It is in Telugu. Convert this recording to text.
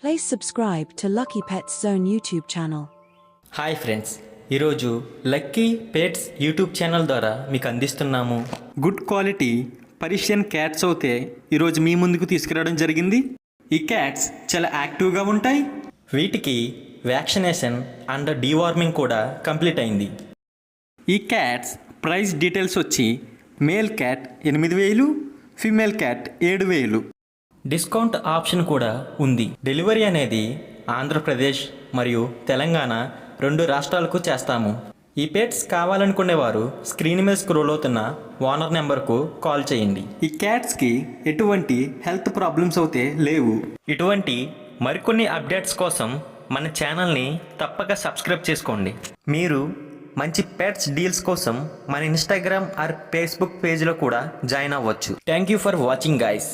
Please subscribe to Lucky Pets Zone YouTube channel. Hi friends, ఈరోజు లక్కీ పెట్స్ యూట్యూబ్ ఛానల్ ద్వారా మీకు అందిస్తున్నాము గుడ్ క్వాలిటీ పర్షియన్ క్యాట్స్ అయితే ఈరోజు మీ ముందుకు తీసుకురావడం జరిగింది. ఈ క్యాట్స్ చాలా యాక్టివ్గా ఉంటాయి. వీటికి వ్యాక్సినేషన్ అండ్ డీవార్మింగ్ కూడా కంప్లీట్ అయింది. ఈ క్యాట్స్ ప్రైస్ డీటెయిల్స్ వచ్చి male cat 8,000, female cat 7,000. Discount option కూడా ఉంది. డెలివరీ అనేది ఆంధ్రప్రదేశ్ మరియు తెలంగాణ 2 రాష్ట్రాలకు చేస్తాము. ఈ పెట్స్ కావాలనుకునేవారు స్క్రీన్ మీద స్క్రోల్ అవుతున్న ఓనర్ నెంబర్కు కాల్ చేయండి. ఈ క్యాట్స్కి ఎటువంటి హెల్త్ ప్రాబ్లమ్స్ అయితే లేవు. ఇటువంటి మరికొన్ని అప్డేట్స్ కోసం మన ఛానల్ని తప్పక సబ్స్క్రైబ్ చేసుకోండి. మీరు మంచి పెట్స్ డీల్స్ కోసం మన ఇన్స్టాగ్రామ్ ఆర్ ఫేస్బుక్ పేజ్లో కూడా జాయిన్ అవ్వచ్చు. Thank you for watching guys.